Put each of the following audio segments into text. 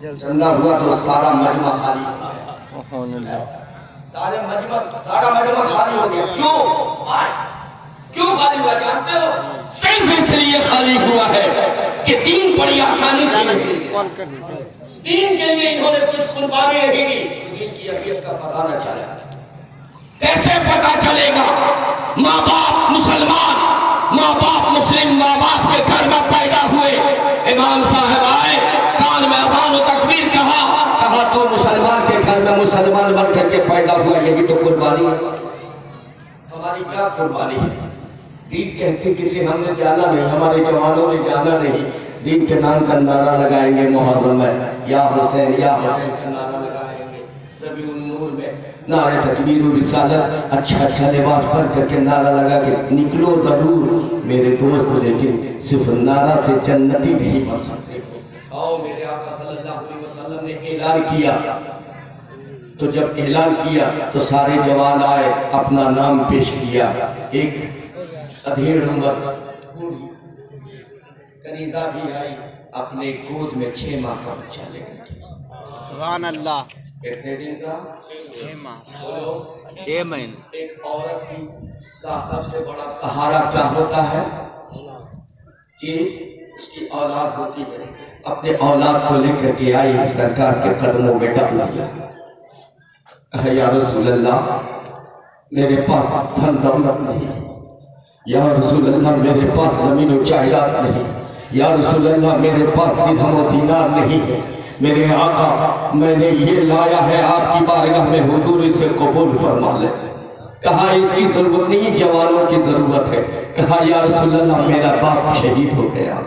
زندہ ہوا تو سارا مجمع خالی ہو گیا، سارا مجمع خالی ہو گیا۔ کیوں خالی ہوا جانتے ہو؟ صرف اس لیے خالی ہوا ہے کہ دین بڑی آسانی سے نہیں گیا، دین کے لیے انہوں نے کچھ قربانی نہیں دی، دین کی اہمیت کا پتہ نہ چلا۔ کیسے پتہ چلے گا؟ ماں باپ مسلمان، ماں باپ مسلم، ماں باپ کے گھر میں پیدا ہوئے، امام صاحب آئے، کان میں اذان و تکبیر کہا تو مسلمان کے گھر میں مسلمان بن کر کے پیدا ہوا، یہی تو قربانی ہے۔ ہماری کیا قربانی ہے؟ دین کہتے کسی ہم نے جانا نہیں، ہمارے جوانوں نے جانا نہیں، دین کے نام کا نعرہ لگائیں گے محرم میں، یا حسین یا حسین کا نعرہ لگائیں گے، ربیع النور میں نعرہ تکبیر و رسالت، اچھا لباس پہن کر کے نعرہ لگا کے نکلو ضرور میرے دوست، لیکن صرف نعرہ سے جنتی نہیں بن سکتے۔ آؤ میرے آقا صلی اللہ علیہ وسلم نے اعلان کیا، تو جب اعلان کیا تو سارے جوان آئے، اپنا نام پیش کیا۔ ایک ادھیڑ عمر کنیزہ بھی آئی، اپنے گود میں 6 ماہ کا بچہ لے کر۔ سبحان اللہ۔ کتنے دن کا؟ 6 ماہ، بولو 6 مہینے۔ ایک عورت کا سب سے بڑا سہارا کیا ہوتا ہے؟ کہ اس کی اولاد ہوتی ہے، اپنے اولاد کو لے کر کے آئی، سرکار کے قدموں میں ڈال لیا۔ یا رسول اللہ میرے پاس دھن دولت نہیں، یا رسول اللہ میرے پاس زمین و جائیداد نہیں، یا رسول اللہ میرے پاس درہم و دینار نہیں ہے، میرے آقا میں نے یہ لایا ہے آپ کی بارگاہ میں، حضور اسے قبول فرما لے۔ کہا اس کی ضرورت نہیں، جوانوں کی ضرورت ہے۔ کہا یا رسول اللہ میرا باپ شہید ہو گیا،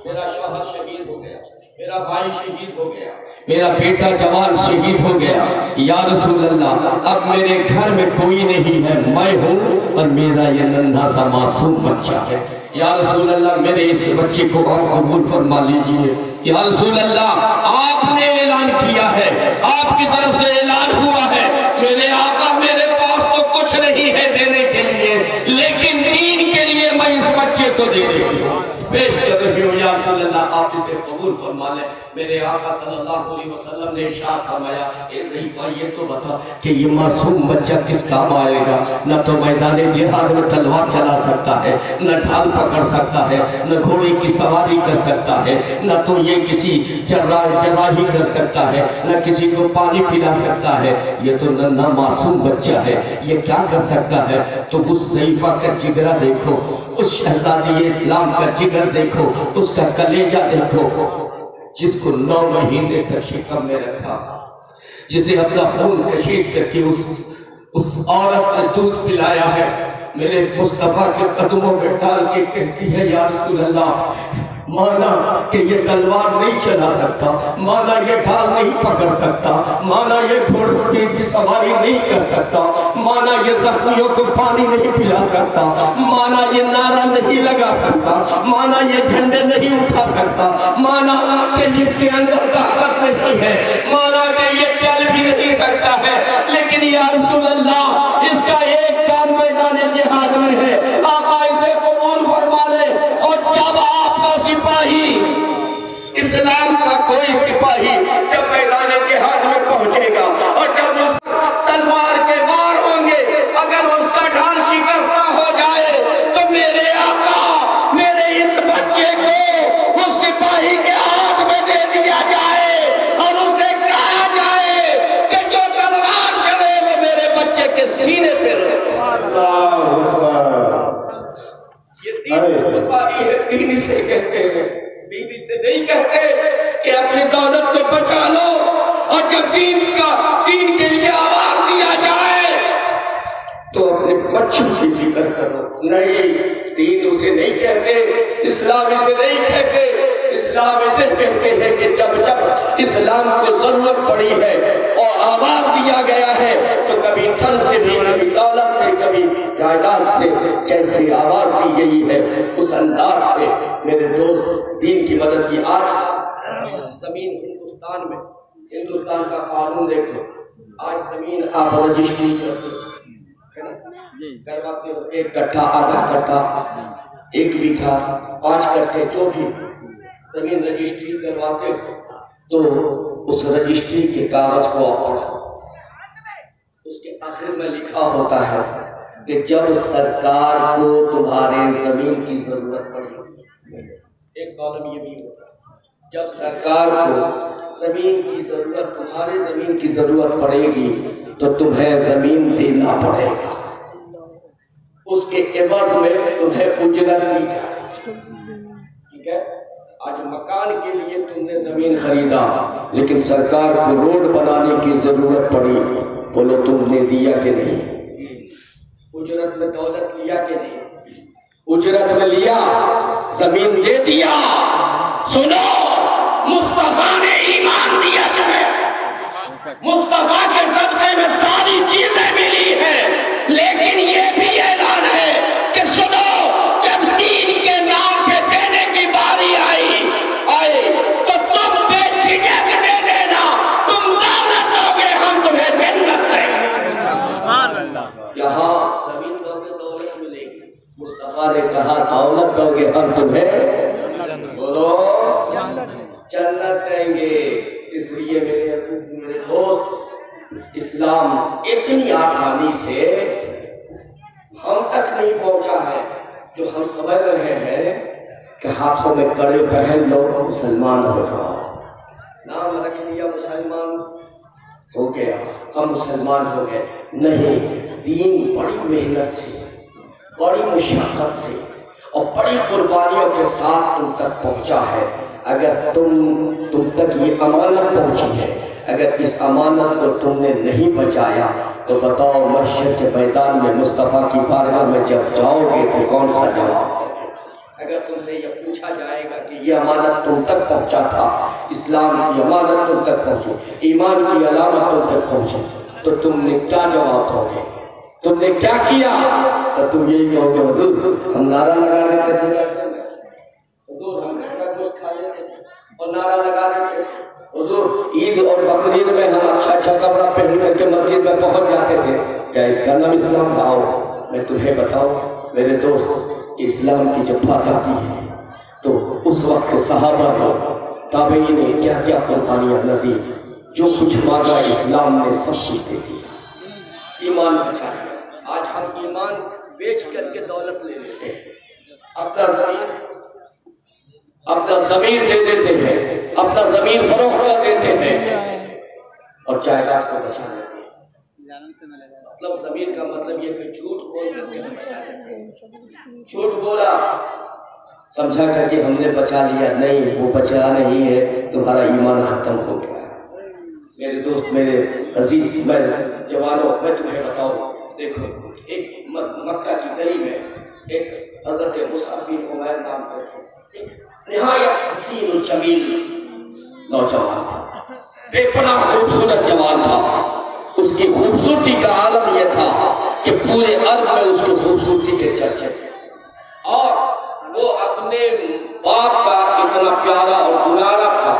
میرا شوہر شہید ہو گیا، میرا بھائی شہید ہو گیا، میرا بیٹا جوان شہید ہو گیا، یا رسول اللہ اب میرے گھر میں کوئی نہیں ہے، میں ہوں اور میرا یہ ننھا سا معصوم بچہ ہے، یا رسول اللہ میرے اس بچے کو آپ قبول فرما لیجئے۔ یا رسول اللہ آپ نے اعلان کیا ہے، آپ کی طرف سے اعلان ہوا ہے، میرے آقا میرے پاس تو کچھ نہیں ہے دینے کے لیے، لیکن دین کے لیے میں اس بچے کو دے دے گا، پیش کر رہی ہوں، یا رسول اللہ آپ اسے قبول فرما لیں۔ میرے آقا صلی اللہ علیہ وسلم نے ارشاد فرمایا، اے ضعیفہ یہ تو بتا کہ یہ معصوم بچہ کس کام آئے گا؟ نہ تو میدان جہاد میں تلوار چلا سکتا ہے، نہ ڈھال پکڑ سکتا ہے، نہ گھوڑے کی سواری کر سکتا ہے، نہ تو یہ کسی جراحی کر سکتا ہے، نہ کسی کو پانی پلا سکتا ہے، یہ تو نہ معصوم بچہ ہے، یہ کیا کر سکتا ہے؟ تو اس ضعیفہ کا جگرہ دیکھو، اس شہزادی اسلام کا جگر دیکھو، اس کا کلیجہ دیکھو، جس کو 9 مہینے تک شکم میں رکھا، جسے اپنا خون کشید کر کے اس عورت نے دودھ پلایا ہے، میرے مصطفیٰ کے قدموں میں ڈال کے کہتی ہے یا رسول اللہ مانا کہ یہ تلوار نہیں چلا سکتا، مانا یہ ڈھال نہیں پکڑ سکتا، مانا یہ گھوڑے کی سواری نہیں کر سکتا، مانا یہ زخمیوں کو پانی نہیں پلا سکتا، مانا یہ نعرہ نہیں لگا سکتا، مانا یہ جھنڈے نہیں اٹھا سکتا، مانا کہ جس کے اندر طاقت نہیں ہے، مانا کہ یہ چل بھی نہیں سکتا ہے، لیکن یا رسول اللہ اس کا ایک کام میدان جہاد میں ہے، آقا اسے قبول فرما لے۔ اور جب آپ کا سپاہی، اسلام کا کوئی سپاہی جب میدان جہاد میں پہنچے گا اور جب اس تلوار کے وار ہوں گے، اگر اس کا ڈھال شکستہ ہو جائے تو میرے آقا میرے اس بچے کو اس سپاہی کے ہاتھ میں دے دیا جائے اور اسے کہا جائے کہ جو تلوار چلے وہ میرے بچے کے سینے پہ رہے۔ یہ دین ہے، دین اسے کہتے ہیں، دین اسے نہیں کہتے کہ اپنی دولت کو بچا لو اور جب دین کے لیے آواز دیا جائے تو اپنے بچوں کی فکر کرو۔ نہیں، دین اسے نہیں کہتے، اسلام اسے نہیں کہتے، اسلام اسے کہتے ہیں کہ جب اسلام کو ضرورت پڑی ہے اور آواز دیا گیا ہے تو کبھی دھن سے بھی، کبھی دولت سے، کبھی جائیداد سے، جیسے آواز دی گئی ہے اس انداز سے میرے دوست دین کی مدد کی۔ آج زمین ہندوستان میں، ہندوستان کا قانون دیکھو، آج زمین آپ رجسٹری کرواتے ہو، 1 کٹھا، آدھا کٹھا، 1 بیگھا، 5 کٹھے، جو بھی زمین رجسٹری کرواتے ہو، تو اس رجسٹری کے کاغذ کو آپ پڑھو، اس کے آخر میں لکھا ہوتا ہے کہ جب سرکار کو تمہارے زمین کی ضرورت پڑے، ایک کالم یہ بھی ہوتا ہے، جب سرکار کو زمین کی ضرورت، تمہارے زمین کی ضرورت پڑے گی تو تمہیں زمین دینا پڑے گا، اس کے عوض میں تمہیں اجرت دی جائے گی، ٹھیک ہے؟ آج مکان کے لیے تم نے زمین خریدا، لیکن سرکار کو روڈ بنانے کی ضرورت پڑی، بولو تم نے دیا کہ نہیں؟ اجرت میں دولت لیا کہ نہیں؟ اجرت میں لیا، زمین دے دیا۔ سنو، مصطفیٰ نے ایمان دیا تمہیں، مصطفیٰ کے صدقے میں ساری چیزیں ملی ہیں، لیکن یہ بھی اعلان ہے کہ سنو، جب دین کے نام پہ دینے کی باری آئے تو تم بے جھجک دے دینا، تم دولت دو گے، ہم تمہیں جنت دیں گے۔ سبحان اللہ۔ یہاں زمین دو گے دولت ملے گی، مصطفیٰ نے کہا دولت دو گے ہم تمہیں، بولو جنت دیں گے۔ اس لیے میرے دوست، اسلام اتنی آسانی سے ہم تک نہیں پہنچا ہے جو ہم سمجھ رہے ہیں کہ ہاتھوں میں کڑے پہن لو مسلمان ہو جاؤ، نام رکھ لیا مسلمان ہو گیا، ہم مسلمان ہو گئے۔ نہیں، دین بڑی محنت سے، بڑی مشقت سے اور بڑی قربانیوں کے ساتھ تم تک پہنچا ہے۔ اگر تم تک یہ امانت پہنچی ہے، اگر اس امانت کو تم نے نہیں بچایا تو بتاؤ محشر کے میدان میں مصطفیٰ کی بارگاہ میں جب جاؤ گے تو کون سا جواب؟ اگر تم سے یہ پوچھا جائے گا کہ یہ امانت تم تک پہنچا تھا، اسلام کی امانت تم تک پہنچی، ایمان کی علامت تم تک پہنچی، تو تم نے کیا جواب دو گے؟ تم نے کیا کیا؟ تو تم یہی کہو گے حضور ہم نعرہ لگا دیتے تھے، حضور ہم گھر کا گوشت کھا لیتے تھے اور نعرہ لگا دیتے تھے، حضور عید اور بقرعید میں ہم اچھا کپڑا پہن کر کے مسجد میں پہنچ جاتے تھے، کیا اس کا نام اسلام؟ آؤ میں تمہیں بتاؤں میرے دوست کہ اسلام کی جب بات آتی ہے تو اس وقت کے صحابہ نے، تابعین نے کیا کیا قربانیاں نہ دی، جو کچھ مانگا اسلام نے سب کچھ دے دیا، ایمان بچا لیا۔ آج ہم ایمان بیچ کر کے دولت لے لیتے ہیں، اپنا ضمیر دے دیتے ہیں، اپنا ضمیر فروخت کر دیتے ہیں اور جائیداد کو بچا لیتے ہیں۔ مطلب ضمیر کا مطلب یہ کہ جھوٹ بول کر کے ہم بچا لیتے ہیں، جھوٹ بولا سمجھا کر کے ہم نے بچا لیا، نہیں وہ بچا نہیں ہے، تمہارا ایمان ختم ہو گیا۔ میرے دوست، میرے عزیز، میں جوانوں، میں تمہیں بتاؤں، دیکھو ایک مکہ کی گلی میں ایک حضرت مصعب بن عمیر نام کا نہایت حسین و جمیل نوجوان تھا، بے پناہ خوبصورت جوان تھا۔ اس کی خوبصورتی کا عالم یہ تھا کہ پورے ارض میں اس کی خوبصورتی کے چرچے تھے، اور وہ اپنے باپ کا اتنا پیارا اور دلالا تھا،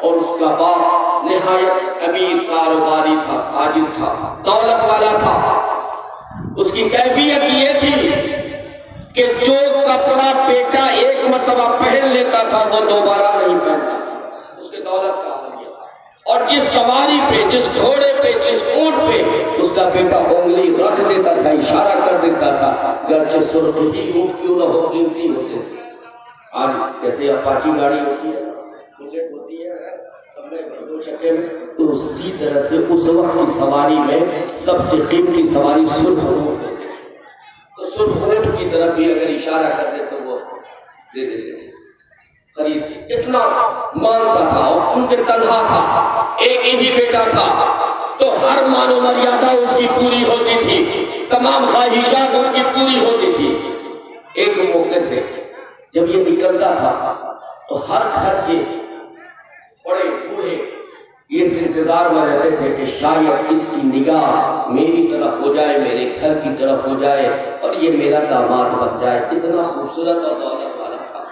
اور اس کا باپ نہایت امیر کاروباری تھا، تاجر تھا، دولت والا تھا۔ اس کی کیفیت یہ تھی کہ جو کپڑا بیٹا ایک مرتبہ پہن لیتا تھا وہ دوبارہ نہیں پہنتا، اس کے دولت کا عالم یہ تھا۔ اور جس سواری پہ، جس گھوڑے پہ، جس اونٹ پہ اس کا بیٹا انگلی رکھ دیتا تھا، اشارہ کر دیتا تھا، گرچہ سرخ ہی اونٹ کیوں نہ ہو، قیمتی ہوتے تھے۔ آج جیسے اپاچی گاڑی ہوتی ہے، بلیٹ ہوتی ہے، سب میں دو چکے میں، تو اسی طرح سے اس وقت کی سواری میں سب سے قیمتی سواری سرخ اونٹ ہوتی ہے، تو سرخ اونٹ کی طرف بھی اگر اشارہ کر دے تو وہ دے دیتے تھے خرید۔ اتنا مانتا تھا اور کیونکہ تنہا تھا، ایک ہی بیٹا تھا، تو ہر مان و مریادہ اس کی پوری ہوتی تھی، تمام خواہشات اس کی پوری ہوتی تھی۔ ایک موقع سے جب یہ نکلتا تھا تو ہر گھر کے بڑے بوڑھے اس انتظار میں رہتے تھے کہ شاید اس کی نگاہ میری طرف ہو جائے، میرے گھر کی طرف ہو جائے اور یہ میرا داماد بن جائے۔ اتنا خوبصورت اور دولت والا تھا،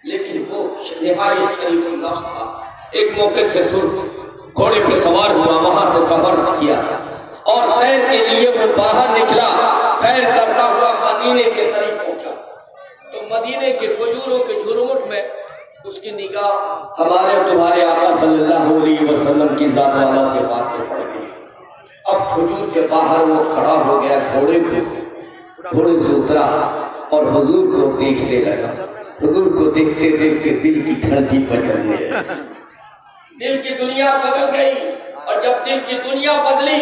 لیکن وہ نہایت شریف النفس تھا۔ ایک موقع سے گھوڑے پہ سوار ہوا، وہاں سے سفر کیا اور سیر کے لیے وہ باہر نکلا، سیر کرتا ہوا مدینے کے قریب پہنچا تو مدینے کے کھجوروں کے جھرمٹ میں اس کی نگاہ ہمارے تمہارے آقا صلی اللہ علیہ وسلم کی ذات والا صفات میں پڑ گئی۔ اب کھجور کے باہر وہ کھڑا ہو گیا گھوڑے سے اترا اور حضور کو دیکھنے لگا۔ حضور کو دیکھتے دیکھتے دل کی دھڑکنیں بدل گئی، دل کی دنیا بدل گئی۔ اور جب دل کی دنیا بدلی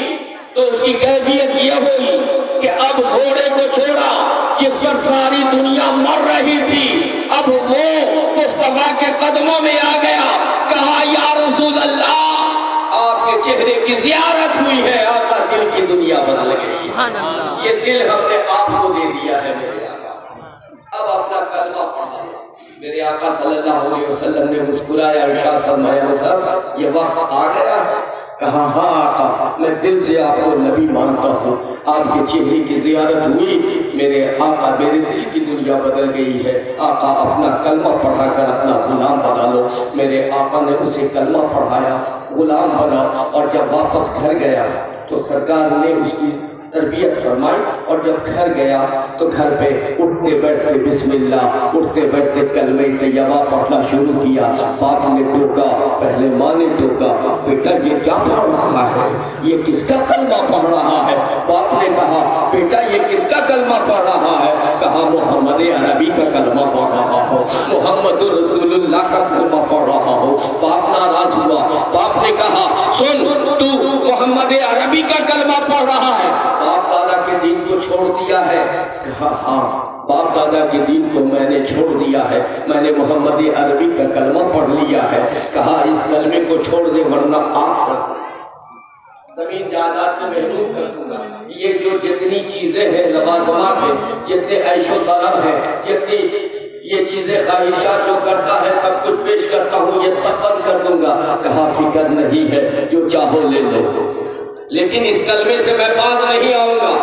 تو اس کی کیفیت یہ ہوئی کہ اب گھوڑے کو چھوڑا جس پر ساری دنیا مر رہی تھی، اب وہ مصطفیٰ کے قدموں میں آ گیا۔ کہا یا رسول اللہ، آپ کے چہرے کی زیارت ہوئی ہے، آقا دل کی دنیا بدل گئی، یہ دل ہم نے آپ کو دے دیا ہے میرے آقا۔ اب اپنا کلمہ پڑھا۔ میرے آقا صلی اللہ علیہ وسلم نے مسکرایا، ارشاد فرمایا مصعب یہ وقت آ گیا ہے؟ کہا ہاں آقا، میں دل سے آپ کو نبی مانتا ہوں، آپ کے چہرے کی زیارت ہوئی میرے آقا، میرے دل کی دنیا بدل گئی ہے۔ آقا اپنا کلمہ پڑھا کر اپنا غلام بنا لو۔ میرے آقا نے اسے کلمہ پڑھایا، غلام بنا، اور جب واپس گھر گیا تو سرکار نے اس کی تربیت فرمائی، اور جب گھر گیا تو گھر پہ اٹھتے بیٹھتے بسم اللہ، اٹھتے بیٹھتے کلمہ طیبہ پڑھنا شروع کیا۔ باپ نے ٹوکا، پہلے ماں نے ٹوکا، بیٹا یہ کیا پڑھ رہا ہے، یہ کس کا کلمہ پڑھ رہا ہے؟ باپ نے کہا بیٹا یہ کس کا کلمہ پڑھ رہا ہے؟ کہا محمد عربی کا کلمہ پڑھ رہا ہو، محمد رسول اللہ کا کلمہ پڑھ رہا ہو۔ باپ ناراض ہوا، باپ نے کہا سن تو محمد عربی کا کلمہ پڑھ رہا ہے، باپ دادا کے دین کو چھوڑ دیا ہے؟ کہا ہاں باپ دادا کے دین کو میں نے چھوڑ دیا ہے، میں نے محمد عربی کا کلمہ پڑھ لیا ہے۔ کہا اس کلمے کو چھوڑ دے ورنہ آگ کر دوں، زمین جائیداد سے محروم کر دوں گا۔ یہ جو جتنی چیزیں ہیں، لوازمات ہیں، جتنے عیش و طرب ہے، جتنی یہ چیزیں خواہشات جو کرتا ہے سب کچھ پیش کرتا ہوں، یہ سب بند کر دوں گا۔ کہا فکر نہیں ہے، جو چاہو لے لو، لیکن اس کلمے سے میں باز نہیں آؤں گا۔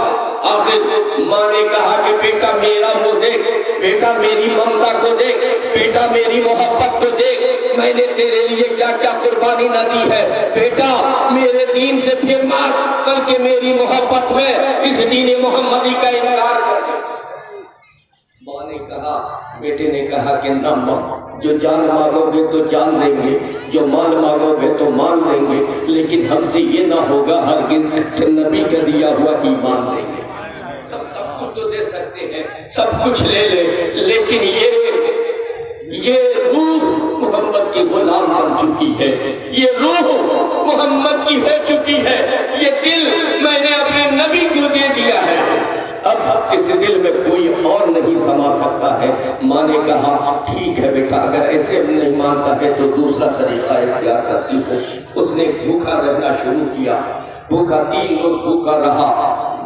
آخر ماں نے کہا کہ بیٹا میرا منہ دیکھ، بیٹا میری ممتا کو دیکھ، بیٹا میری محبت کو دیکھ، میں نے تیرے لیے کیا کیا قربانی نہ دی ہے۔ بیٹا میرے دین سے پھر مات، بلکہ میری محبت میں اس دین محمدی کا انکار کر دے۔ ماں نے کہا، بیٹے نے کہا کہ نہ ماں، جو جان مانگو گے تو جان دیں گے، جو مال مانگو گے تو مال دیں گے، لیکن ہم سے یہ نہ ہوگا ہرگز کہ نبی کا دیا ہوا ایمان دیں گے۔ ہم سب کچھ تو دے سکتے ہیں، سب کچھ لے لیں، لیکن یہ روح محمد کی غلام بن چکی ہے، یہ روح محمد کی ہو چکی ہے، یہ دل میں نے اپنے نبی کو دے دیا ہے، اب اس دل میں کوئی اور نہیں سما سکتا ہے۔ ماں نے کہا ٹھیک ہے بیٹا، اگر ایسے نہیں مانتا ہے تو دوسرا طریقہ اختیار کرتی ہوں۔ اس نے بھوکا رہنا شروع کیا، بھوکا 3 روز بھوکا رہا۔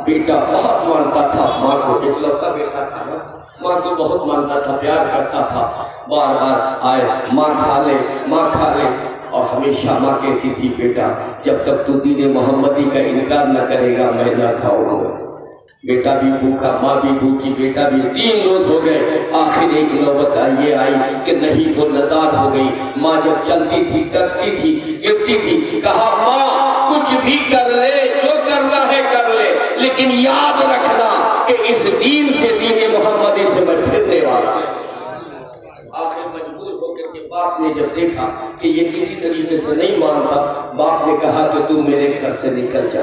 بیٹا بہت مانتا تھا ماں کو، اکلوتا بیٹا تھا نا، ماں کو بہت مانتا تھا، پیار کرتا تھا، بار بار آئے ماں کھا لے ماں کھا لے، اور ہمیشہ ماں کہتی تھی بیٹا جب تک تو دین محمدی کا انکار نہ کرے گا میں نہ کھاؤں گا۔ بیٹا بھی بھوکا، ماں بھی بھوکی، بیٹا بھی 3 روز ہو گئے۔ آخر ایک نوبت یہ آئی کہ نحیف و نزار ہو گئی۔ ماں جب چلتی تھی، ڈرتی تھی، گرتی تھی، کہا ماں کچھ بھی کر لے، جو کرنا ہے کر لے، لیکن یاد رکھنا کہ اس دین سے، دین محمدی سے میں پھرنے والا ہوں۔ آخر مجبور ہو کر کے باپ نے جب دیکھا کہ یہ کسی طریقے سے نہیں مانتا، باپ نے کہا کہ تم میرے گھر سے نکل جا،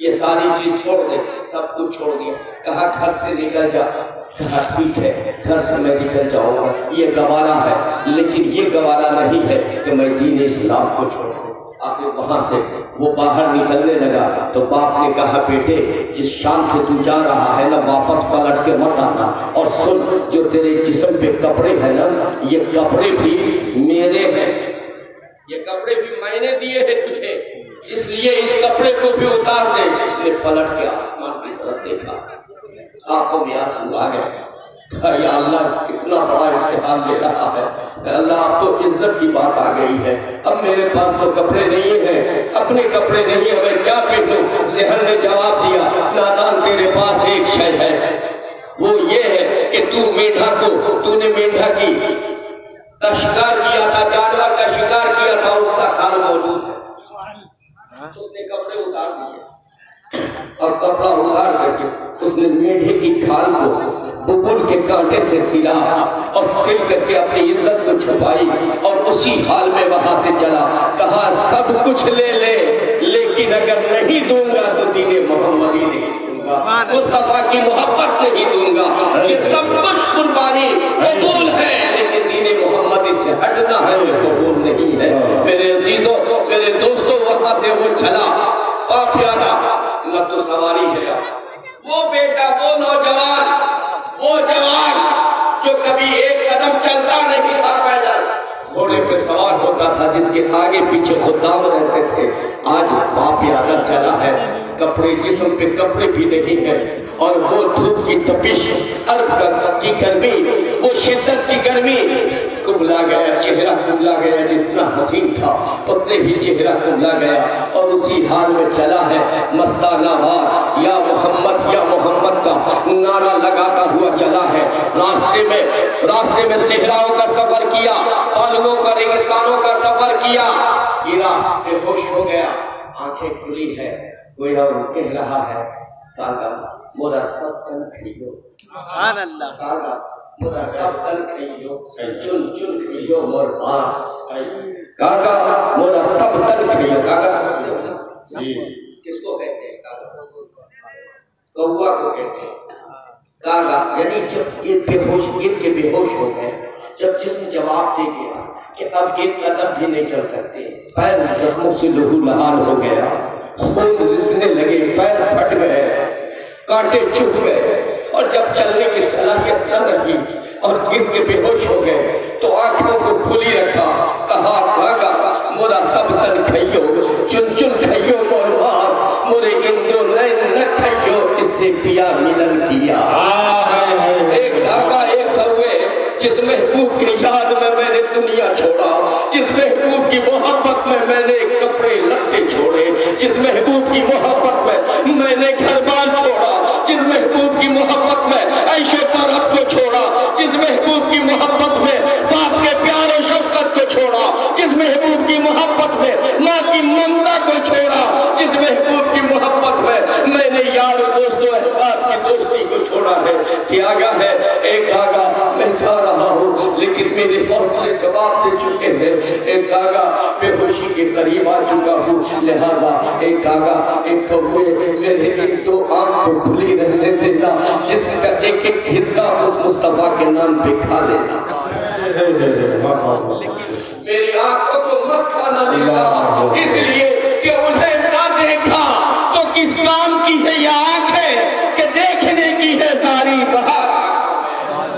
یہ ساری چیز چھوڑ دے، سب کچھ چھوڑ دیا۔ کہا گھر سے نکل جا، کہا ٹھیک ہے گھر سے میں نکل جاؤں گا، یہ گوارا ہے، لیکن یہ گوارا نہیں ہے کہ میں دین اسلام کو چھوڑ دوں۔ آخر وہاں سے وہ باہر نکلنے لگا تو باپ نے کہا بیٹے جس شان سے تو جا رہا ہے نا واپس پلٹ کے مت آنا، اور سن جو تیرے جسم پہ کپڑے ہیں نا یہ کپڑے بھی میرے ہیں، یہ کپڑے بھی میں نے دیے ہیں تجھے، اس لیے اس کپڑے کو بھی اتار دے۔ اس نے پلٹ کے آسمان کی طرف دیکھا، آنکھوں میں آنسو آ گئے۔ یا اللہ کتنا بڑا امتحان لے رہا ہے، اے اللہ اب تو عزت کی بات آ گئی ہے، اب میرے پاس تو کپڑے نہیں ہیں، اپنے کپڑے نہیں ہیں، میں کیا پہنوں؟ ذہن نے جواب دیا نادان تیرے پاس ایک شے ہے، وہ یہ ہے کہ تو نے مینڈھا کا شکار کیا تھا، جانور کا شکار کیا تھا، اس کا کھال موجود ہے۔ اس نے کپڑے اتار دیے اور کپڑا اتار کر کے اس نے میڈھے کی کھال کو ببول کے کانٹے سے سلا اور سل کر کے اپنی عزت کو چھپائی اور اسی حال میں وہاں سے چلا. کہا سب کچھ لے لے لیکن اگر نہیں دوں گا تو دین محمدی نہیں دوں گا, مصطفیٰ کی محبت نہیں دوں گا. یہ سب کچھ قربانی قبول ہے لیکن دین محمدی سے ہٹنا ہے قبول نہیں ہے. میرے عزیزوں, میرے دوستوں, وہاں سے وہ چلا اور پیادا نہ تو سواری ہے. وہ بیٹا, وہ نوجوان, وہ جوان جو کبھی ایک قدم چلتا نہیں تھا پیدل, گھوڑے پہ سوار ہوتا تھا جس کے آگے پیچھے خدام رہتے تھے, آج وہاں پیادہ چلا ہے. کپڑے, جسم پہ کپڑے بھی نہیں ہیں اور وہ دھوپ کی تپش, عرب کی گرمی, وہ شدت کی گرمی, کبلا گیا چہرہ, کبلا گیا. جتنا حسین تھا اتنے ہی چہرہ کبلا گیا اور اسی حال میں چلا ہے مستانہ وار یا محمد کا نعرہ لگاتا ہوا چلا ہے. راستے میں صحراؤں کا سفر کیا, پہاڑوں کا, ریگستانوں کا سفر کیا. گرا, بے ہوش ہو گیا, آنکھیں کھلی ہے, گویا وہ کہہ رہا ہے کاغا مورا سب تن کھئیو, سبحان اللہ, کاغا مورا سب تن کھئیو, چن چن کھئیو مور باس, کاغا مورا سب تن کھئیو. کاغا سمجھتے ہو نا, کس کو کہتے ہیں کاغا؟ کوا کو کہتے ہیں کاغا. یعنی جب یہ بے ہوش, ان کے بے ہوش ہو گئے, جب جسم جواب دے گیا کہ اب ایک قدم بھی نہیں چل سکتے, پیر زخموں سے لہو لہان ہو گیا, خون رسنے لگے, پیر پھٹ گئے, کانٹے چبھ گئے, اور جب چلنے کی صلاحیت نہ رہی اور گر کے بے ہوش ہو گئے تو آنکھوں کو کھلی رکھا. کہا کاغا مورا سب تن کھئیو, چن چن کھئیو مور ماس, مورے اندو نین نہ کھئیو, اس سے پیا ملن کیا. ایک کاغا, ایک کوے, جس محبوب کی یاد میں نے دنیا چھوڑا, جس محبوب کی محبت میں نے کپڑے لتے چھوڑے, جس محبوب کی محبت میں نے گھر بار چھوڑا, جس محبوب کی محبت میں عیش و طرب کو چھوڑا, جس محبوب کی محبت میں باپ کے پیار و شفقت کو چھوڑا, جس محبوب کی محبت میں ماں کی ممتا کو چھوڑا, جس محبوب کی محبت میں نے یار و دوست و احباب کی دوستی کو چھوڑا ہے. تیاگا ہے ایک کاغا, میں جا رہا ہوں لیکن میرے حوصلے جواب دے چکے ہیں. ایک کاغا بے ہوشی کے قریب آ چکا ہوں, لہذا ایک کاغا, ایک کوے, میرے ایک دو آنکھ کو کھلی رہنے دیتا, جسم کا ایک ایک حصہ اس مصطفیٰ کے نام پہ کھا لیتا. میری آنکھوں کو مت کھانا دیتا, اس لیے کہ انہیں نہ دیکھا تو کس کام کی ہے یہ آنکھیں کہ دیکھنے کی ہے ساری بہار.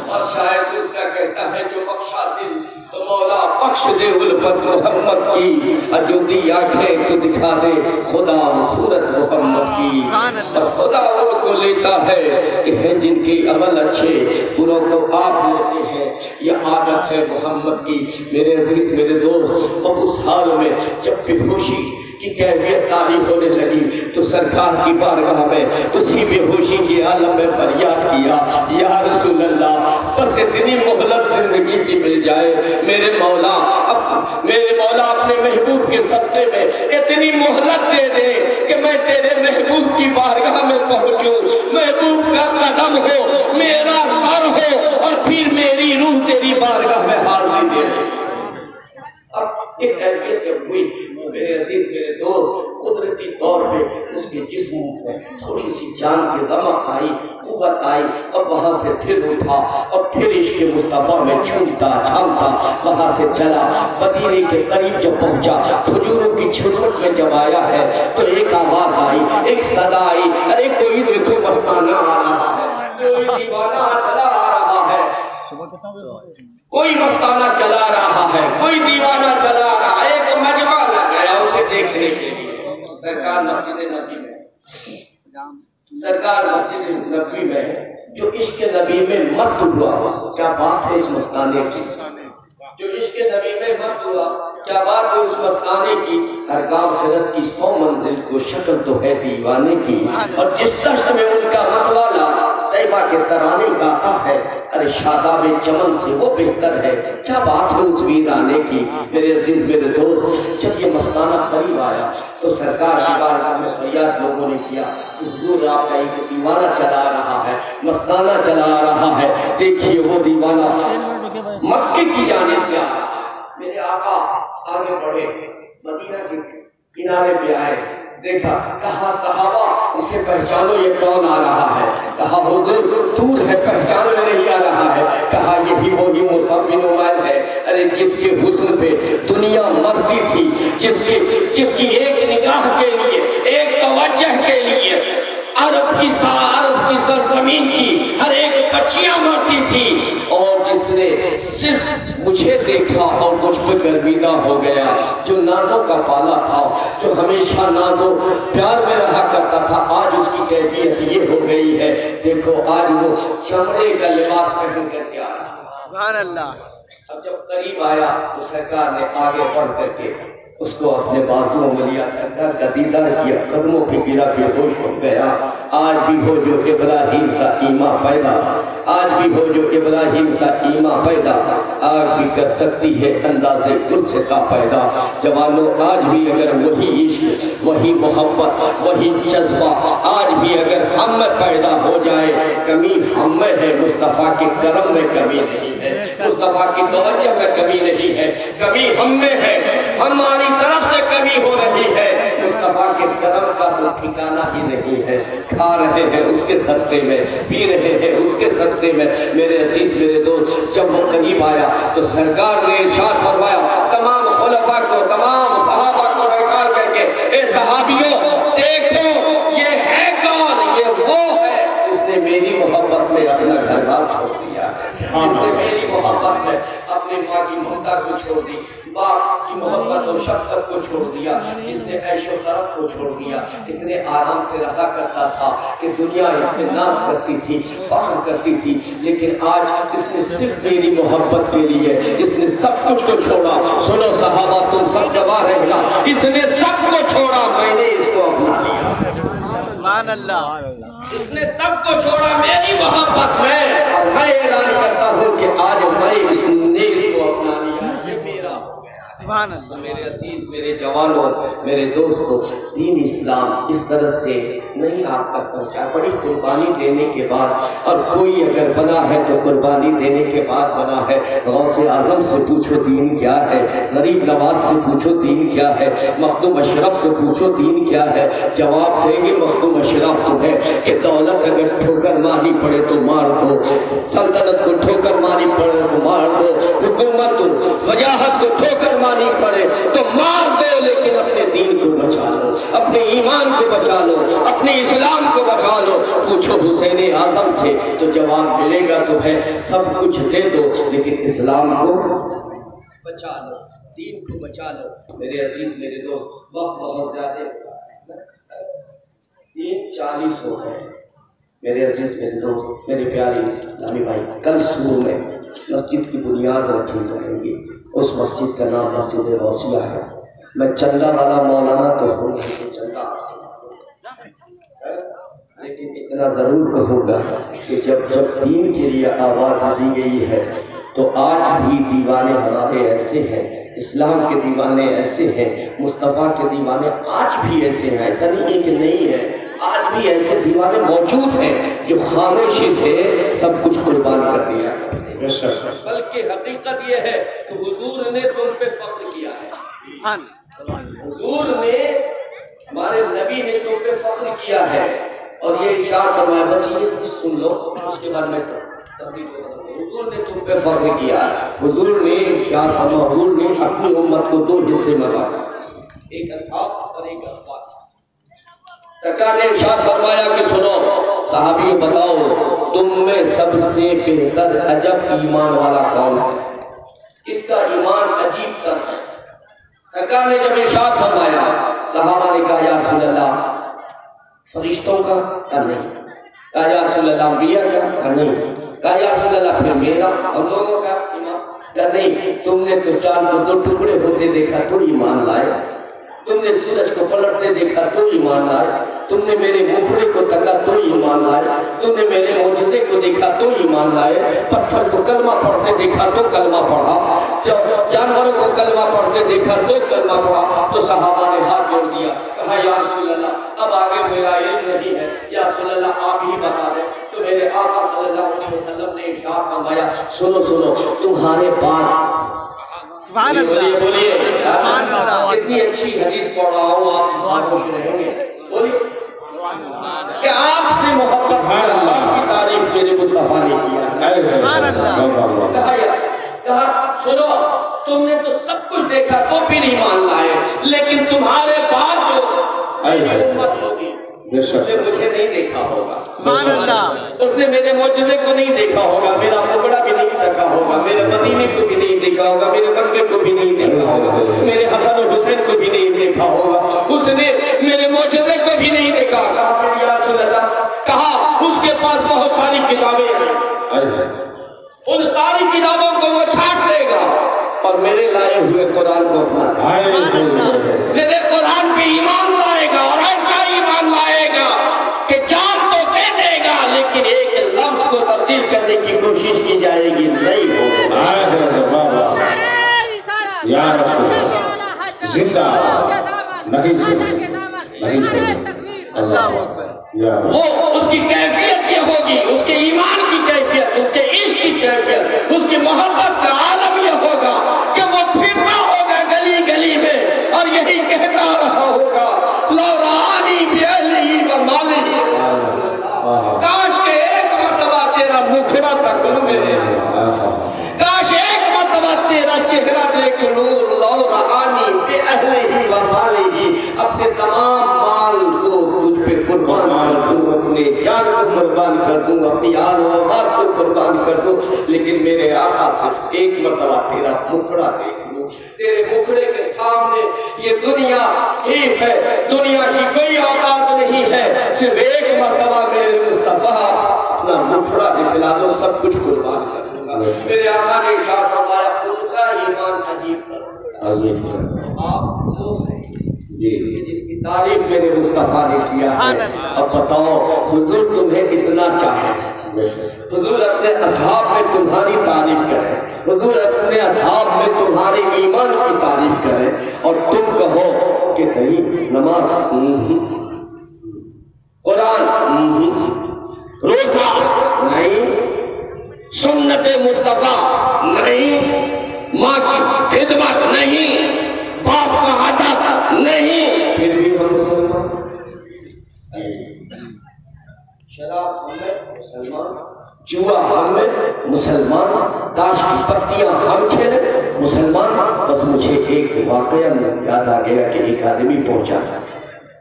اور شاید دوسرا کہتا ہے جو بخشا دل تو مولا بخش دے الفت محمد کی, اور جو دی آنکھیں تو دکھا دے خدا صورت محمد کی. اور خدا ان کو لیتا ہے کہ ہیں جن کے عمل اچھے, پوروں کو آپ لیتے ہیں, یہ عادت ہے محمد کی. میرے عزیز, میرے دوست, اب اس حال میں جب بے ہوشی کی کیفیت تاریخ ہونے لگی تو سرکار کی بارگاہ میں اسی بے ہوشی کی عالم میں فریاد کیا, یا رسول اللہ بس اتنی مہلت زندگی کی مل جائے, میرے مولا اپنے محبوب کے صدقے میں اتنی مہلت دے دے کہ میں تیرے محبوب کی بارگاہ میں پہنچوں, محبوب کا قدم ہو, میرا سر ہو, اور پھر میری روح تیری بارگاہ میں حاضری دے. اب ایک کیفیت جب ہوئی میرے عزیز, میرے دوست, قدرتی طور پہ اس کے جسم میں تھوڑی سی جان کی رمق آئی, قوت آئی, اور وہاں سے پھر اٹھا اور پھر عشق مصطفیٰ میں جھومتا جھامتا وہاں سے چلا. مدینے کے قریب جب پہنچا, کھجوروں کی چھٹک میں جب آیا ہے تو ایک آواز آئی, ایک صدا آئی, ارے کوئی دیکھو مستانہ آ رہا ہے, کوئی دیوانہ چلا آ رہا ہے, کوئی مستانہ چلا رہا ہے, کوئی دیوانہ چلا رہا ہے. ایک مجمع لگ گیا اسے دیکھنے کے لیے. سرکار مسجد نبی میں جو عشق نبی میں مست ہوا, کیا بات ہے اس مستانے کی, جو عشق نبی میں مست ہوا, کیا بات ہے اس مستانے کی. ہر گام خرد کی 100 منزل کو شکل تو ہے دیوانے کی, اور جس دشت میں ان کا متوالا طیبہ کے ترانے گاتا ہے, ارے شاداب چمن سے وہ بہتر ہے, کیا بات ہے اس ویرانے کی. میرے عزیز, میرے دوست, جب یہ مستانہ قریب آیا تو سرکار کی بارگاہ میں فریاد لوگوں نے کیا، حضور آپ کا ایک دیوانہ چلا رہا ہے، مستانہ چلا رہا ہے، دیکھیے وہ دیوانہ مکے کی جانب سے آ رہا ہے۔ میرے آقا آگے بڑھے، مدینہ کے کنارے پہ آئے، دیکھا، کہا صحابہ اسے پہچانو یہ کون آ رہا ہے؟ کہا حضور دور ہے پہچانو نہیں آ رہا ہے۔ کہا یہی وہی مصعب بن عمیر ہے، ارے جس کے حسن پہ دنیا مرتی تھی، جس کی ایک نگاہ کے لیے، ایک توجہ کے لیے عرب کی سرزمین کی ہر ایک بچیاں مرتی تھی، اور جس نے صرف مجھے دیکھا اور مجھ پہ گرویدہ ہو گیا، جو نازوں کا پالا تھا، جو ہمیشہ نازوں پیار میں رہا کرتا تھا، آج اس کی کیفیت یہ ہو گئی ہے، دیکھو آج وہ چمڑے کا لباس پہن کر کے آیا۔ سبحان اللہ۔ اب جب قریب آیا تو سرکار نے آگے بڑھ کر کے اس کو اپنے بازوؤں میں لیا، سرکار کا دیدار کیا، قدموں پہ گرا، بے ہوش ہو گیا۔ آج بھی ہو جو ابراہیم سا ایمان پیدا، آج بھی ہو جو ابراہیم سا ایمان پیدا، آج بھی کر سکتی ہے انداز گل سے کا پیدا۔ جوانوں آج بھی اگر وہی عشق، وہی محبت، وہی جذبہ آج بھی اگر ہم میں پیدا ہو جائے، کمی ہم میں ہے، مصطفیٰ کے کرم میں کمی نہیں ہے، مصطفیٰ کی توجہ میں کمی نہیں ہے، کمی ہم میں ہے، ہماری طرف سے کمی ہو رہی ہے، مصطفیٰ کے کرم کا تو ٹھکانہ ہی نہیں ہے۔ کھا رہے ہیں اس کے صدقے میں، پی رہے ہیں اس کے صدقے میں۔ میرے عزیز میرے دوست، جب وہ قریب آیا تو سرکار نے ارشاد فرمایا، تمام خلفاء کو، تمام صحابہ کو بیٹھا کر کے، اے صحابیوں دیکھو یہ ہے کون؟ یہ وہ ہے جس نے میری محبت میں اپنا گھر بار چھوڑ دیا ہے، جس نے میری محبت میں اپنی ماں کی ممتا کو چھوڑ دی، باپ کی محبت و شفقت کو چھوڑ دیا، جس نے عیش و طرف کو چھوڑ دیا، اتنے آرام سے رہا کرتا تھا کہ دنیا اس میں ناز کرتی تھی، فخر کرتی تھی، لیکن آج اس نے صرف میری محبت کے لیے اس نے سب کچھ کو چھوڑا۔ سنو صحابہ تم سب گواہ رہنا، اس نے سب کو چھوڑا، میں نے اس کو اپنا لیا۔ سبحان اللہ۔ اس نے سب کو چھوڑا میری محبت میں، اور میں اعلان کرتا ہوں کہ آج میں اس کو اپنا لیا، یہ میرا ہو گیا۔ سبحان اللہ۔ میرے عزیز میرے جوانوں میرے دوستوں، دین اسلام اس طرح سے نہیں آپ تک پہنچا، بڑی قربانی دینے کے بعد، اور کوئی اگر بنا ہے تو قربانی دینے کے بعد بنا ہے۔ غوث اعظم سے پوچھو دین کیا ہے، غریب نواز سے پوچھو دین کیا ہے، مخدوم اشرف سے پوچھو دین کیا ہے، جواب دیں گے مخدوم اشرف تمہیں کہ دولت اگر ٹھوکر ماری پڑے تو مار دو، سلطنت کو ٹھوکر ماری پڑے تو مار دو، حکومت وجاہت کو ٹھوکر ماری پڑے تو مار دو، لیکن اپنے دین کو بچا لو، اپنے ایمان کو بچا لو، اپنے اسلام کو بچا لو۔ پوچھو حسین اعظم سے تو جواب ملے گا تمہیں، سب کچھ دے دو لیکن اسلام کو بچا لو، دین کو بچا لو۔ میرے عزیز میرے دوست، وقت بہت زیادہ 3:40 ہو گئے۔ میرے عزیز میرے دوست میرے پیارے اسلامی بھائی، کل صبح میں مسجد کی بنیاد رکھی جائے گی، اس مسجد کا نام مسجد غوثیہ ہے۔ میں چندہ والا مولانا تو ہوں نہیں، چندہ آپ سے لیکن اتنا ضرور کہوں گا کہ جب دین کے لیے آواز دی گئی ہے تو آج بھی دیوانے ہمارے ایسے ہیں، اسلام کے دیوانے ایسے ہیں، مصطفیٰ کے دیوانے آج بھی ایسے ہیں، ایسا نہیں ہے کہ نہیں ہے، آج بھی ایسے دیوانے موجود ہیں جو خاموشی سے سب کچھ قربان کر دیا۔ بلکہ حقیقت یہ ہے کہ حضور نے تم پہ فخر کیا ہے، حضور نے ہمارے نبی نے تم پہ فخر کیا ہے، اور یہ ارشاد فرمایا، بس یہ سن لو اس کے بعد میں حضور نے تم پہ فخر کیا ہے۔ حضور نے ارشاد فرمایا، حضور نے اپنی امت کو 2 حصے میں بانٹا، ایک اصحاب اور ایک اتباع۔ سرکار نے ارشاد فرمایا کہ سنو صحابیوں، بتاؤ تم میں سب سے بہتر عجب ایمان والا کون ہے، اس کا ایمان عجیب تر ہے۔ سرکار نے جب ارشاد فرمایا، صحابہ نے کہا یا رسول اللہ فرشتوں کا؟ کہا نہیں۔ کہا یا رسول اللہ انبیاء کا؟ کہا نہیں۔ کہا یا رسول اللہ پھر میرا اور لوگوں کا ایمان؟ کہا نہیں، تم نے تو چاند کو 2 ٹکڑے ہوتے دیکھا تو ایمان لائے، تم نے سورج کو پلٹتے دیکھا تو ایمان لائے، تم نے میرے مکھڑے کو تکا تو ایمان لائے، تم نے میرے معجزے کو دیکھا تو ایمان لائے، پتھر کو کلمہ پڑھتے دیکھا تو کلمہ پڑھا، جانوروں کو کلمہ پڑھتے دیکھا تو کلمہ پڑھا۔ تو صحابہ نے ہاتھ جوڑ دیا، کہا یا رسول اللہ اب آگے میرا علم نہیں ہے، یا رسول اللہ آپ ہی بتا دیں۔ تو میرے آقا صلی اللہ علیہ وسلم نے ارشاد فرمایا سنو سنو تمہارے بعد سبحان اللہ بولیے سبحان اللہ اتنی اچھی حدیث پڑھ رہا ہوں آپ خاموش رہیں گے، بولیے کہ آپ سے محبت اللہ کی تعریف میرے مصطفیٰ نے کیا۔ سبحان اللہ کہا سنو تم نے تو سب کچھ دیکھا تو پھر ایمان لائے، لیکن تمہارے بعد جو امت ہوگی اس نے مجھے نہیں دیکھا ہوگا، سبحان اللہ اس نے میرے معجزے کو نہیں دیکھا ہوگا، میرا مکڑا بھی نہیں تکا ہوگا، میرے مدینے کو بھی نہیں دیکھا ہوگا، میرے مکے کو بھی نہیں دیکھا ہوگا، میرے حسن و حسین کو بھی نہیں دیکھا ہوگا، اس نے میرے معجزے کو بھی نہیں دیکھا۔ کہا پھر یا رسول اللہ، کہا اس کے پاس بہت ساری کتابیں ہیں، ان ساری کتابوں کو وہ چھانٹ دے گا اور میرے لائے ہوئے قرآن کو اپنا میرے قرآن پہ ایمان لائے گا، اور ایسا ایمان لائے گا کہ جان تو دے دے گا لیکن ایک لفظ کو تبدیل کرنے کی کوشش کی جائے گی نہیں ہوگا۔ یا رسول اللہ زندہ نہیں اللہ اکبر۔ وہ اس کی کیفیت یہ ہوگی، اس کے ایمان کی کیفیت، اس کے عشق کی کیفیت، اس کی محبت کا عالم یہ ہوگا کہ وہ پھرتا ہوگا گلی گلی میں اور یہی کہتا رہا ہوگا لو رآنی بأہلہ و مالہ، کاش کہ ایک مرتبہ تیرا مکھڑا تک لوں میرے، کاش ایک مرتبہ تیرا چہرہ دیکھ لوں، لو رآنی بأہلہ و مالہ، اپنے تمام مال کو تجھ پہ قربان کر دوں، اپنے جان کو قربان کر دوں، اپنی آل و اولاد کو قربان کر دوں، لیکن میرے آقا صرف ایک مرتبہ تیرا مکھڑا دیکھ لوں۔ تیرے مکھڑے کے سامنے یہ دنیا حیف ہے، دنیا کی کوئی اوقات نہیں ہے، صرف ایک مرتبہ میرے مصطفیٰ اپنا مکھڑا دکھلا دو، سب کچھ قربان کر دوں گا۔ میرے آقا نے ارشاد فرمایا ان کا ایمان عجیب کر، آپ لوگ ہیں جس کی تعریف میرے مصطفیٰ نے کیا ہے۔ اب بتاؤ حضور تمہیں اتنا چاہے، حضور اپنے اصحاب میں تمہاری تعریف کرے، حضور اپنے اصحاب میں تمہارے ایمان کی تعریف کرے، اور تم کہو کہ نہیں نماز قرآن روزہ نہیں، سنت مصطفیٰ نہیں، ماں کی خدمت نہیں، باپ کا عادت نہیں، پھر بھی ہم مسلمان، شراب ہم میں مسلمان، جوا ہم میں مسلمان، تاش کی پتیاں ہم کھیلے مسلمان۔ بس مجھے ایک واقعہ یاد آ گیا کہ ایک آدمی پہنچا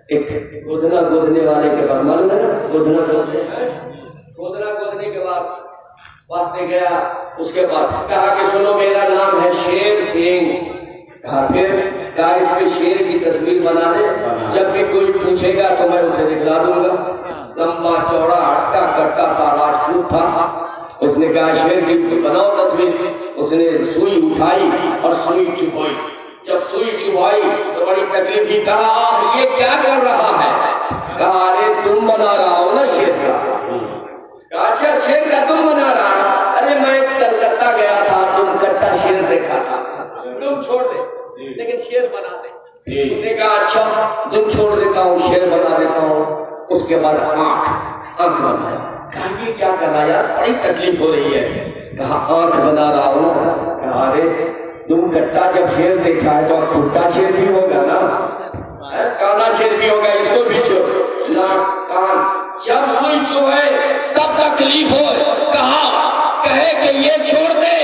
ایک گودنا گودنے والے کے پاس، معلوم ہے نا گودنا گودنے کے پاس واسطے گیا، اس کے بعد کہا کہ سنو میرا نام ہے شیر سنگھ، کہا پھر کہا اس پہ شیر کی تصویر بنا دے، جب بھی کوئی پوچھے گا تو میں اسے دکھلا دوں گا۔ لمبا چوڑا ہٹا کٹا تھا، راجپوت تھا، اس نے کہا شیر کی بناؤ تصویر، اس نے سوئی اٹھائی اور سوئی چبھائی، جب سوئی چبھائی تو بڑی تکلیف ہی، کہا آہ یہ کیا کر رہا ہے؟ کہا ارے تم بنا رہا ہو نا شیر کا۔ کہا اچھا شیر کا تم بنا رہا ہے؟ ارے میں کلکتہ گیا تھا، تم کٹا شیر دیکھا تھا، تم چھوڑ دے لیکن شیر بنا دے۔ اس نے کہا اچھا تم چھوڑ دیتا ہوں، شیر بنا دیتا ہوں۔ اس کے بعد آنکھ بنایا، کہا یہ کیا کر رہا یار، بڑی تکلیف ہو رہی ہے۔ کہا آنکھ بنا رہا ہوں۔ کہا ارے تم کٹا جب شیر دیکھا ہے تو اب ٹھٹا شیر بھی ہوگا نا، کانا شیر بھی ہوگا، اس کو بھی چھوڑ نا کان، جب سوئی چبھے تب تکلیف ہو۔ کہا کہے کہ یہ چھوڑ دے،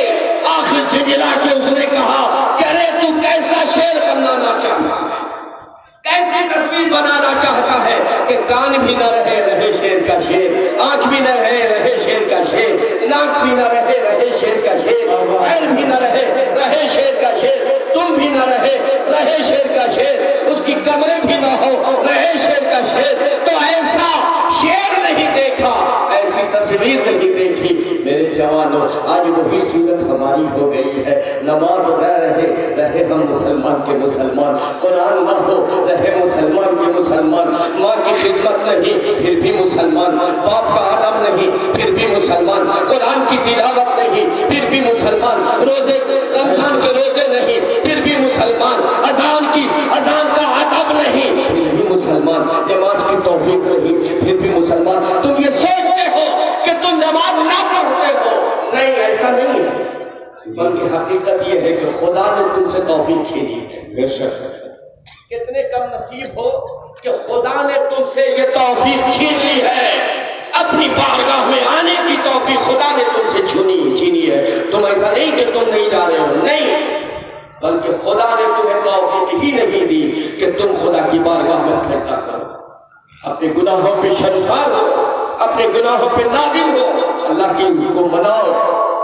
آخر جھجلا کے اس نے کہا کہ ارے تو کیسا شیر بنانا چاہتا ہے، کیسی تصویر بنانا چاہتا ہے کہ کان بھی نہ رہے رہے شیر کا شیر، آنکھ بھی نہ رہے رہے شیر کا شیر، ناک بھی نہ رہے رہے شیر کا شیر، پیر بھی نہ رہے رہے شیر کا شیر، تم بھی نہ رہے رہے شیر کا شیر، اس کی کمریں بھی نہ ہو رہے شیر کا شیر۔ تو ایسا شیر نہیں دیکھا، ایسی تصویر نہیں دیکھی۔ میرے جوانوں آج وہی صورت ہماری ہو گئی ہے، نماز رہے ہم مسلمان کے مسلمان، قرآن نہ ہو رہے مسلمان کے مسلمان، ماں کی خدمت نہیں پھر بھی مسلمان، باپ کا ادب نہیں پھر بھی مسلمان، قرآن کی تلاوت نہیں پھر بھی مسلمان، روزے رمضان کے روزے نہیں پھر بھی مسلمان، اذان کا ادب نہیں پھر بھی مسلمان، نماز کی توفیق نہیں پھر بھی مسلمان۔ تم یہ سوچتے ہو کہ تم نماز نہ پڑھتے ہو، نہیں ایسا نہیں ہے، بلکہ حقیقت یہ ہے کہ خدا نے تم سے توفیق چھینی ہے۔ بے شک کتنے کم نصیب ہو کہ خدا نے تم سے یہ توفیق چھین لی ہے، اپنی بارگاہ میں آنے کی توفیق خدا نے تم سے چھینی ہے۔ تم ایسا نہیں کہ تم نہیں جا رہے ہو، نہیں، بلکہ خدا نے تمہیں توفیق ہی نہیں دی کہ تم خدا کی بارگاہ میں سجدہ کرو، اپنے گناہوں پہ شرمسار ہو، اپنے گناہوں پہ نادم ہو، اللہ کی کو مناؤ،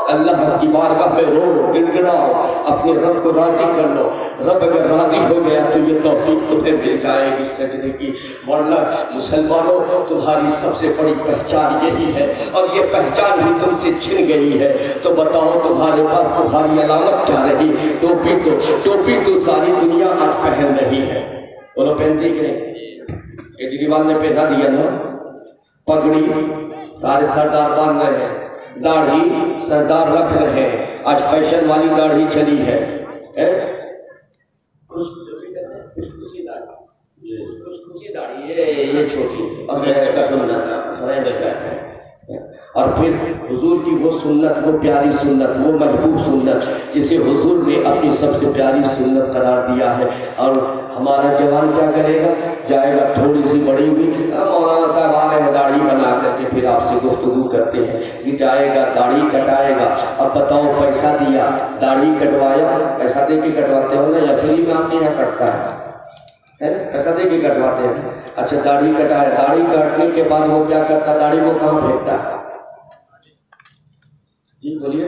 اللہ کی بارگاہ میں رو گنگناؤ، اپنے رب کو راضی کر لو۔ رب اگر راضی ہو گیا تو یہ توفیق تمہیں مل جائے گی سجدے کی۔ ورنہ مسلمانوں تمہاری سب سے بڑی پہچان یہی ہے، اور یہ پہچان بھی تم سے چھن گئی ہے، تو بتاؤ تمہارے پاس تمہاری علامت کیا رہی؟ ٹوپی تو ساری دنیا آج پہن رہی ہے، انہوں پہنتی کہ نہیں؟ کیجریوال نے پہنا دیا نا پگڑی، سارے سردار باندھ رہے ہیں، داڑھی سردار رکھ رہے ہیں، آج فیشن والی داڑھی چلی ہے، خوشخوشی داڑھی یہ چھوٹی، اور میں اس کا سننا تھا، اور پھر حضور کی وہ سنت، وہ پیاری سنت، وہ محبوب سنت جسے حضور نے اپنی سب سے پیاری سنت قرار دیا ہے۔ اور ہمارا جوان کیا کرے گا؟ جائے گا تھوڑی سی بڑی ہوئی، مولانا صاحب آ رہے ہیں داڑھی بنا کر کے پھر آپ سے گفتگو کرتے ہیں، یہ جائے گا داڑھی کٹائے گا، اب بتاؤ پیسہ دیا داڑھی کٹوایا، پیسہ دے کے کٹواتے ہو نا یا فری میں آپ کے یہاں کٹتا ہے؟ پیسہ دے کے کٹواتے ہیں، اچھا داڑھی کٹائے، داڑھی کاٹنے کے بعد وہ کیا کرتا ہے؟ داڑھی کو کہاں پھینکتا ہے؟ جی بولیے،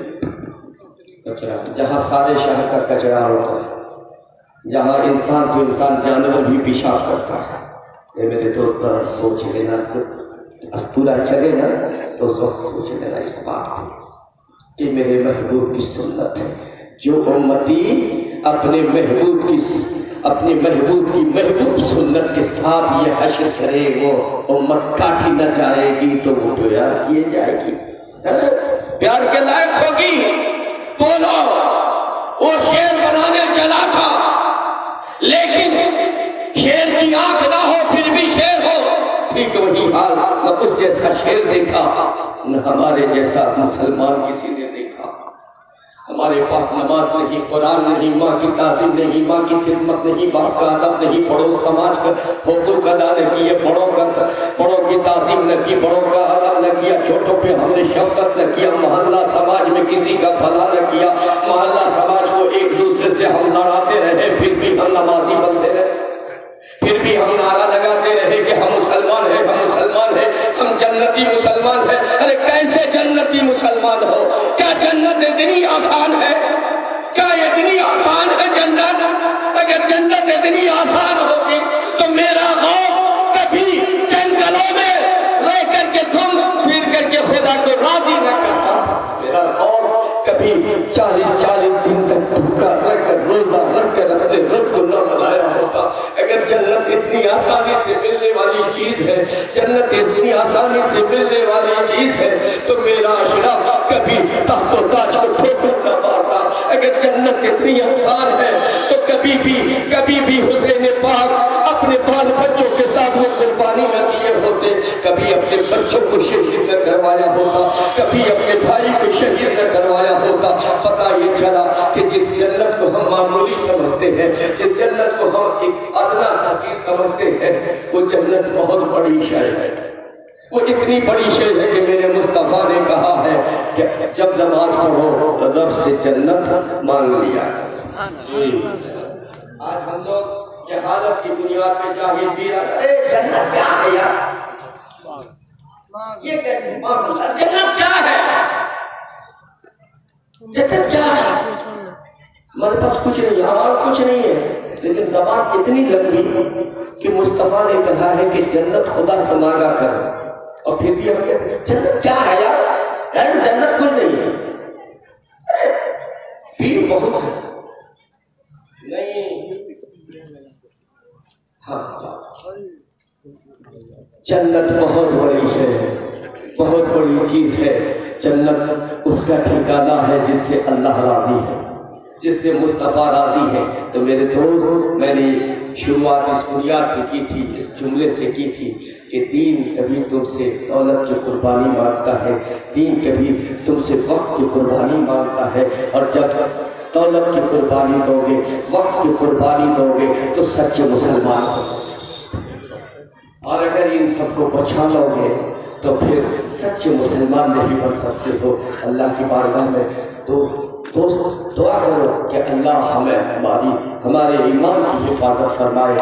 کچرا، جہاں سارے شہر کا کچرا ہوتا ہے، جہاں انسان تو انسان جانور بھی پیشاب کرتا ہے۔ یہ میرے دوست سوچ لینا، جب پورا چلے نا تو اس وقت سوچ لینا اس بات کو کہ میرے محبوب کی سنت ہے، جو امتی اپنے محبوب کی محبوب سنت کے ساتھ یہ حشر کرے، وہ امت کاٹی نہ جائے گی تو وہ پیار کیے جائے گی، پیار کے لائق ہوگی۔ بولو، وہ شیر بنانے چلا تھا لیکن شیر کی آنکھ نہ ہو پھر بھی شیر ہو، ٹھیک وہی حال، نہ اس جیسا شیر دیکھا نہ ہمارے جیسا مسلمان کسی نے دیکھا۔ ہمارے پاس نماز نہیں، قرآن نہیں، ماں کی تعظیم نہیں، ماں کی خدمت نہیں، باپ کا ادب نہیں، بڑوں سماج کا حقوق ادا نہ کیے، بڑوں کی تعظیم نہ کی، بڑوں کا ادب نہ کیا، چھوٹوں پہ ہم نے شفقت نہ کیا، محلہ سماج میں کسی کا بھلا نہ کیا، محلہ سماج کو ایک دوسرے سے ہم لڑاتے رہے، پھر بھی ہم نمازی بنتے رہے، پھر بھی ہم نعرہ لگاتے رہے کہ ہم مسلمان ہیں، ہم مسلمان ہیں، ہم جنتی مسلمان ہیں۔ ارے کیسے جنتی مسلمان ہو؟ کیا جنت اتنی آسان ہے؟ کیا اتنی آسان ہے جنت؟ اگر جنت اتنی آسان ہوتی تو میرا غوث کبھی جنگلوں میں رہ کر کے گھوم پھر کر کے خدا کو راضی نہ کرتا، میرا غوث کبھی 40 دن تک بھوکا رہ کر روزہ رکھ کر اپنے رب کو نہ منایا ہوتا۔ اگر جنت اتنی آسانی سے ملنے والی چیز ہے، جنت اتنی آسانی سے ملنے والی چیز ہے تو میرا اشرف کبھی تخت و تاج کو ٹھوکر نہ مارتا۔ اگر جنت اتنی آسان ہے تو کبھی بھی حسین پاک اپنے بال بچوں کے ساتھ وہ قربانی نہ دیے ہوتے، کبھی اپنے بچوں کو شہید نہ کروایا ہوتا، کبھی اپنے بھائی کو شہید نہ کروایا ہوتا۔ پتہ یہ چلا کہ جس جنت کو ہم معمولی سمجھتے ہیں، جس جنت کو ہم ایک ادنا سا چیز سمجھتے ہیں، وہ جنت بہت بڑی شے ہے، وہ اتنی بڑی شے ہے کہ میرے مصطفیٰ نے کہا ہے کہ جب نماز پڑھو تو رب سے جنت مانگ لیا۔ آج ہم لوگ جہالت کی بنیاد پہ جاہل بھی رہے، جنت کیا ہے یار؟ یہ کہتے ہیں جنت کیا ہے؟ جنت کیا ہے؟ ہمارے پاس کچھ نہیں ہے، ہمارا کچھ نہیں ہے، لیکن زبان اتنی لمبی کہ مصطفیٰ نے کہا ہے کہ جنت خدا سے مانگا کر، اور پھر بھی ہم کہتے ہیں جنت کیا ہے یار؟ جنت کچھ نہیں ہے، بھیڑ بہت ہے، نہیں ہاں جنت بہت بڑی ہے، بہت بڑی چیز ہے جنت، اس کا ٹھکانہ ہے جس سے اللہ راضی ہے، جس سے مصطفیٰ راضی ہے۔ تو میرے دوست، میں نے شروعات اس بنیاد پہ کی تھی، اس جملے سے کی تھی کہ دین کبھی تم سے دولت کی قربانی مانگتا ہے، دین کبھی تم سے وقت کی قربانی مانگتا ہے، اور جب دولت کی قربانی دو گے، وقت کی قربانی دو گے تو سچے مسلمان ہو گے، اور اگر ان سب کو بچا لو گے تو پھر سچے مسلمان نہیں بن سکتے ہو۔ اللہ کی بارگاہ میں دوست دعا کرو کہ اللہ ہمارے ایمان کی حفاظت فرمائے۔